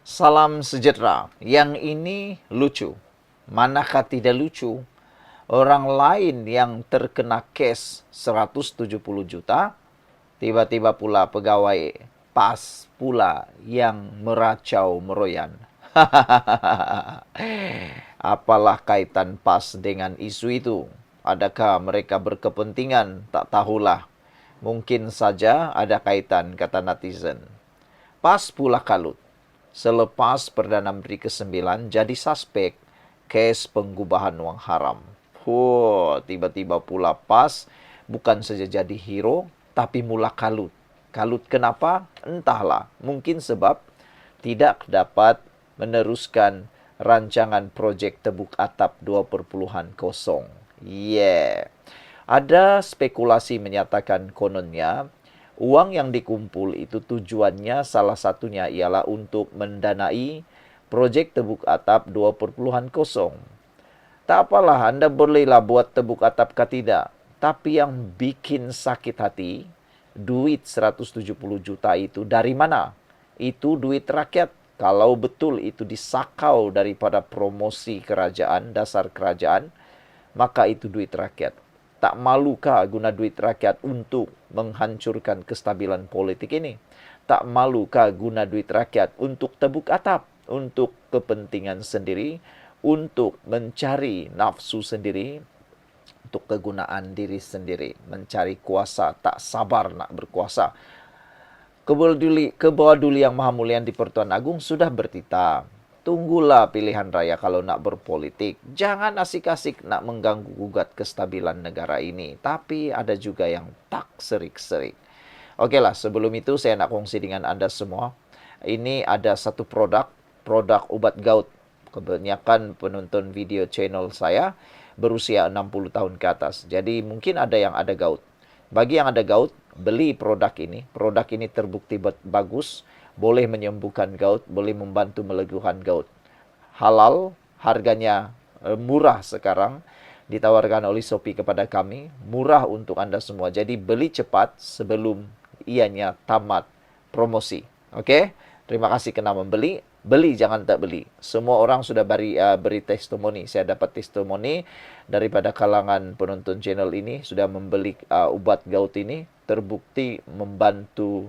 Salam sejahtera. Yang ini lucu. Manakah tidak lucu? Orang lain yang terkena case 170 juta, tiba-tiba pula pegawai PAS pula yang meracau meroyan. Apalah kaitan PAS dengan isu itu? Adakah mereka berkepentingan? Tak tahulah. Mungkin saja ada kaitan, kata netizen. PAS pula kalut. Selepas Perdana Menteri ke-9 jadi suspek kes pengubahan wang haram. Tiba-tiba pula PAS bukan saja jadi hero, tapi mula kalut. Kalut kenapa? Entahlah. Mungkin sebab tidak dapat meneruskan rancangan projek tebuk atap 2.0. Ada spekulasi menyatakan kononnya uang yang dikumpul itu tujuannya salah satunya ialah untuk mendanai projek tebuk atap 2.0. Tak apalah, Anda bolehlah buat tebuk atap kah tidak. Tapi yang bikin sakit hati, duit 170 juta itu dari mana? Itu duit rakyat. Kalau betul itu disakau daripada promosi kerajaan, dasar kerajaan, maka itu duit rakyat. Tak malukah guna duit rakyat untuk menghancurkan kestabilan politik ini? Tak malukah guna duit rakyat untuk tebuk atap, untuk kepentingan sendiri, untuk mencari nafsu sendiri, untuk kegunaan diri sendiri, mencari kuasa, tak sabar nak berkuasa. Kebawah yang maha mulia di Pertuan Agung sudah bertitah. Tunggulah pilihan raya kalau nak berpolitik. Jangan asik-asik nak mengganggu gugat kestabilan negara ini. Tapi ada juga yang tak serik-serik. Oke lah, sebelum itu saya nak kongsi dengan Anda semua. Ini ada satu produk obat gout. Kebanyakan penonton video channel saya berusia 60 tahun ke atas. Jadi mungkin ada yang ada gout. Bagi yang ada gout, beli produk ini. Produk ini terbukti bagus, boleh menyembuhkan gout, boleh membantu meleguhkan gout. Halal, harganya murah sekarang, ditawarkan oleh Shopee kepada kami, murah untuk Anda semua. Jadi beli cepat sebelum ianya tamat promosi. Oke? Terima kasih kena membeli. Beli, jangan tak beli. Semua orang sudah beri testimoni. Saya dapat testimoni daripada kalangan penonton channel ini sudah membeli ubat gout ini. Terbukti membantu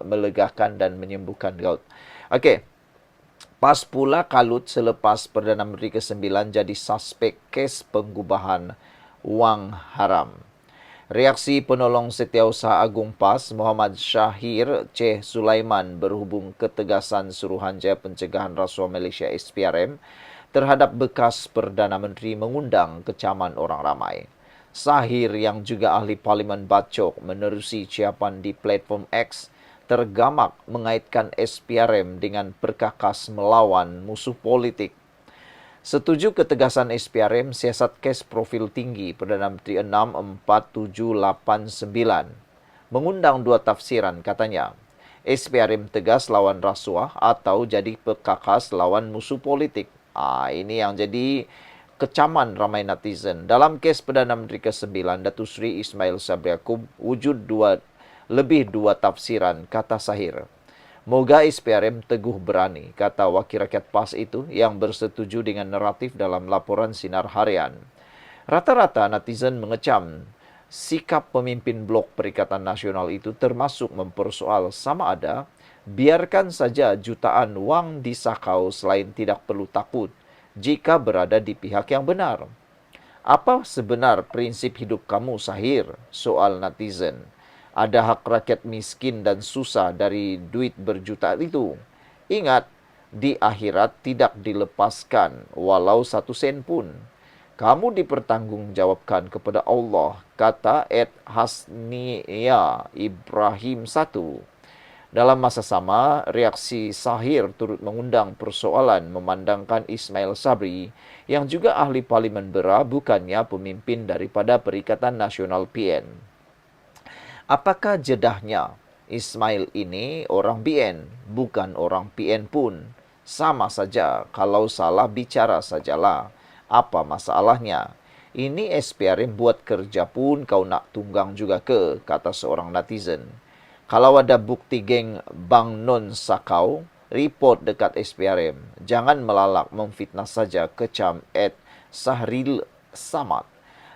melegakan dan menyembuhkan gout. Oke. PAS pula kalut selepas Perdana Menteri ke-9 jadi suspek kes pengubahan wang haram. Reaksi penolong Setiausaha Agung PAS, Muhammad Syahir C. Sulaiman berhubung ketegasan Suruhanjaya Pencegahan Rasuah Malaysia SPRM terhadap bekas Perdana Menteri mengundang kecaman orang ramai. Syahir yang juga ahli Parlimen Bacok menerusi ciapan di platform X tergamak mengaitkan SPRM dengan perkakas melawan musuh politik. Setuju ketegasan SPRM, siasat kes profil tinggi Perdana Menteri 64789 mengundang dua tafsiran, katanya. SPRM tegas lawan rasuah atau jadi pekakas lawan musuh politik. Ini yang jadi kecaman ramai netizen. Dalam kes Perdana Menteri ke-9, Datuk Seri Ismail Sabri Yaakob, wujud lebih dua tafsiran, kata Syahir. Moga SPRM teguh berani, kata Wakil Rakyat PAS itu yang bersetuju dengan naratif dalam laporan Sinar Harian. Rata-rata netizen mengecam sikap pemimpin Blok Perikatan Nasional itu, termasuk mempersoal sama ada biarkan saja jutaan wang disakau selain tidak perlu takut jika berada di pihak yang benar. Apa sebenar prinsip hidup kamu, Syahir? Soal netizen. Ada hak rakyat miskin dan susah dari duit berjuta itu. Ingat, di akhirat tidak dilepaskan walau 1 sen pun. Kamu dipertanggungjawabkan kepada Allah, kata Ed Hasnia Ibrahim 1. Dalam masa sama, reaksi Syahir turut mengundang persoalan memandangkan Ismail Sabri yang juga ahli Parlimen Beras bukannya pemimpin daripada Perikatan Nasional PN. Apakah jedahnya? Ismail ini orang BN, bukan orang PN pun. Sama saja, kalau salah bicara sajalah. Apa masalahnya? Ini SPRM buat kerja pun kau nak tunggang juga ke, kata seorang netizen. Kalau ada bukti geng Bang Non sakau, Report dekat SPRM. Jangan melalak memfitnah saja, kecam @Sahril Samad.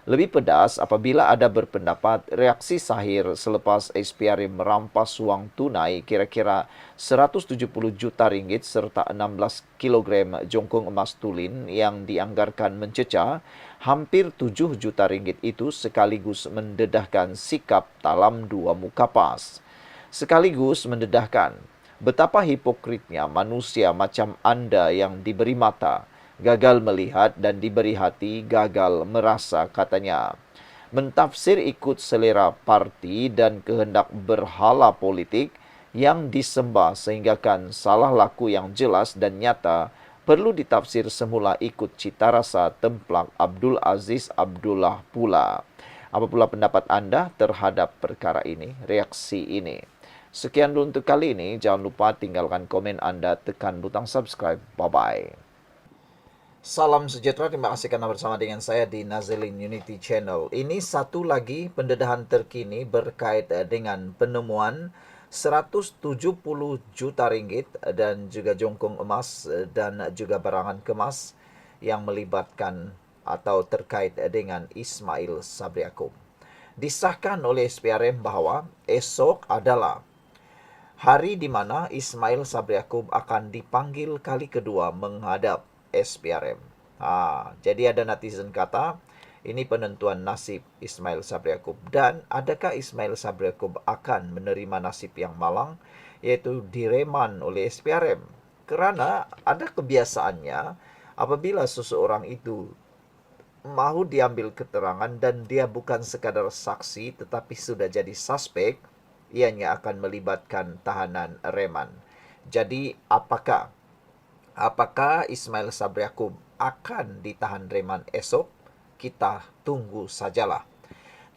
Lebih pedas apabila ada berpendapat reaksi Sahir selepas SPRM merampas wang tunai kira-kira 170 juta ringgit serta 16 kilogram jongkong emas tulin yang dianggarkan mencecah hampir 7 juta ringgit itu sekaligus mendedahkan sikap dalam dua muka pas. Sekaligus mendedahkan betapa hipokritnya manusia macam Anda yang diberi mata, gagal melihat dan diberi hati, gagal merasa, katanya. Mentafsir ikut selera parti dan kehendak berhala politik yang disembah sehinggakan salah laku yang jelas dan nyata perlu ditafsir semula ikut cita rasa templak Abdul Aziz Abdullah pula. Apa pula pendapat Anda terhadap perkara ini, reaksi ini? Sekian dulu untuk kali ini. Jangan lupa tinggalkan komen Anda, tekan butang subscribe. Bye-bye. Salam sejahtera, terima kasih karena bersama dengan saya di Nazilin Unity Channel. Ini satu lagi pendedahan terkini berkait dengan penemuan 170 juta ringgit dan juga jongkong emas dan juga barangan kemas yang melibatkan atau terkait dengan Ismail Sabri Yaakob. Disahkan oleh SPRM bahwa esok adalah hari di mana Ismail Sabri Yaakob akan dipanggil kali kedua menghadap SPRM. Jadi ada netizen kata, ini penentuan nasib Ismail Sabri Yaakob. Dan adakah Ismail Sabri Yaakob akan menerima nasib yang malang, yaitu direman oleh SPRM? Kerana ada kebiasaannya, apabila seseorang itu mahu diambil keterangan dan dia bukan sekadar saksi tetapi sudah jadi suspek, ianya akan melibatkan tahanan reman. Jadi apakah Ismail Sabri Yaakob akan ditahan reman esok? Kita tunggu sajalah.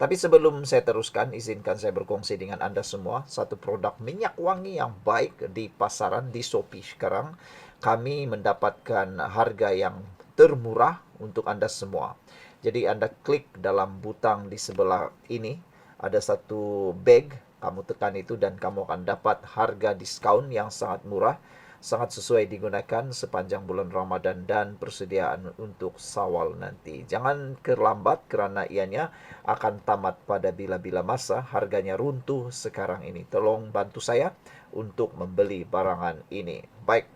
Tapi sebelum saya teruskan, izinkan saya berkongsi dengan Anda semua satu produk minyak wangi yang baik di pasaran di Shopee sekarang. Kami mendapatkan harga yang termurah untuk Anda semua. Jadi Anda klik dalam butang di sebelah ini, ada satu bag, kamu tekan itu dan kamu akan dapat harga diskaun yang sangat murah, sangat sesuai digunakan sepanjang bulan Ramadan dan persediaan untuk Syawal nanti. Jangan terlambat kerana ianya akan tamat pada bila-bila masa, harganya runtuh sekarang ini. Tolong bantu saya untuk membeli barangan ini. Baik.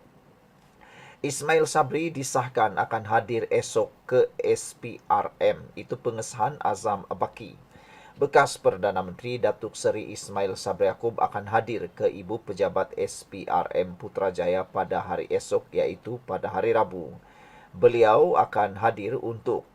Ismail Sabri disahkan akan hadir esok ke SPRM. Itu pengesahan Azam Baki. Bekas Perdana Menteri Datuk Seri Ismail Sabri Yaakob akan hadir ke Ibu Pejabat SPRM Putrajaya pada hari esok, iaitu pada hari Rabu. Beliau akan hadir untuk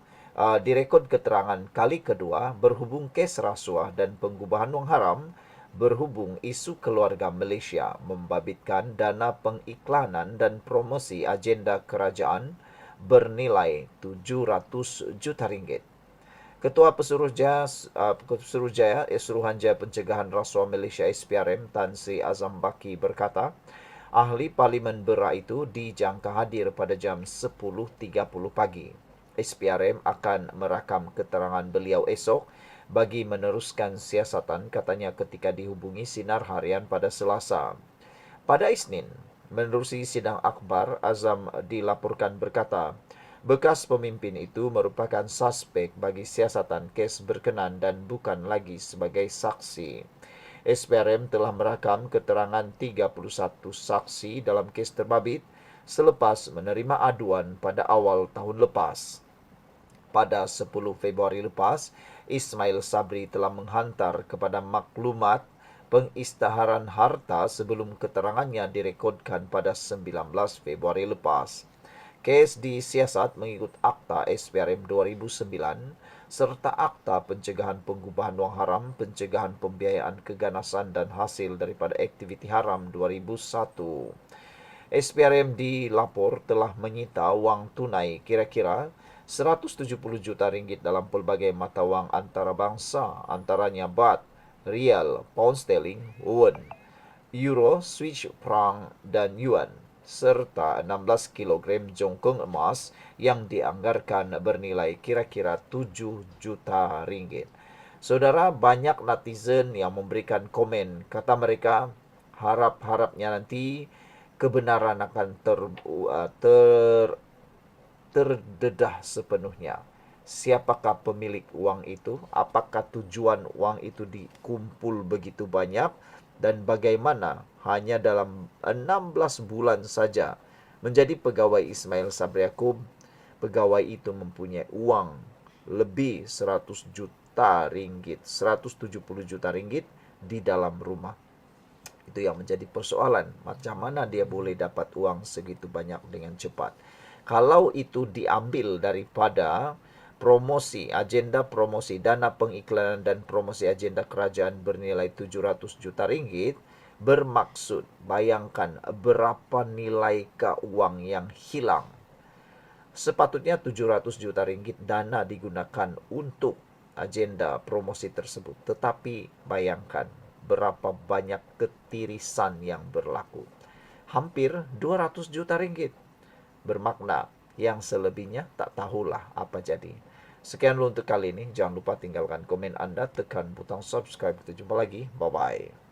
direkod keterangan kali kedua berhubung kes rasuah dan pengubahan wang haram, berhubung isu keluarga Malaysia membabitkan dana pengiklanan dan promosi agenda kerajaan bernilai 700 juta ringgit. Ketua Suruhanjaya Pencegahan Rasuah Malaysia SPRM Tan Sri Azam Baki berkata, ahli Parlimen Berak itu dijangka hadir pada jam 10.30 pagi. SPRM akan merakam keterangan beliau esok bagi meneruskan siasatan, katanya ketika dihubungi Sinar Harian pada Selasa. Pada Isnin, menerusi sidang akhbar, Azam dilaporkan berkata, bekas pemimpin itu merupakan suspek bagi siasatan kes berkenan dan bukan lagi sebagai saksi. SPRM telah merakam keterangan 31 saksi dalam kes terbabit selepas menerima aduan pada awal tahun lepas. Pada 10 Februari lepas, Ismail Sabri telah menghantar kepada maklumat pengisytiharan harta sebelum keterangannya direkodkan pada 19 Februari lepas. Kes disiasat mengikut Akta SPRM 2009 serta Akta Pencegahan Pengubahan Wang Haram, Pencegahan Pembiayaan Keganasan dan Hasil daripada Aktiviti Haram 2001. SPRM dilapor telah menyita wang tunai kira-kira 170 juta ringgit dalam pelbagai mata wang antarabangsa, antaranya baht, rial, pound sterling, won, euro, Swiss franc dan yuan, serta 16 kilogram jongkong emas yang dianggarkan bernilai kira-kira 7 juta ringgit. Saudara, banyak netizen yang memberikan komen. Kata mereka, harap-harapnya nanti kebenaran akan ter terdedah sepenuhnya. Siapakah pemilik uang itu? Apakah tujuan uang itu dikumpul begitu banyak? Dan bagaimana hanya dalam 16 bulan saja menjadi pegawai Ismail Sabri Yaakob, pegawai itu mempunyai uang lebih 100 juta ringgit, 170 juta ringgit di dalam rumah. Itu yang menjadi persoalan. Macam mana dia boleh dapat uang segitu banyak dengan cepat? Kalau itu diambil daripada promosi, agenda promosi, dana pengiklanan dan promosi agenda kerajaan bernilai 700 juta ringgit, bermaksud bayangkan berapa nilai keuangan yang hilang. Sepatutnya 700 juta ringgit dana digunakan untuk agenda promosi tersebut. Tetapi bayangkan berapa banyak ketirisan yang berlaku. Hampir 200 juta ringgit. Bermakna yang selebihnya tak tahulah apa jadi. Sekian dulu untuk kali ini. Jangan lupa tinggalkan komen Anda, tekan butang subscribe. Kita jumpa lagi. Bye-bye.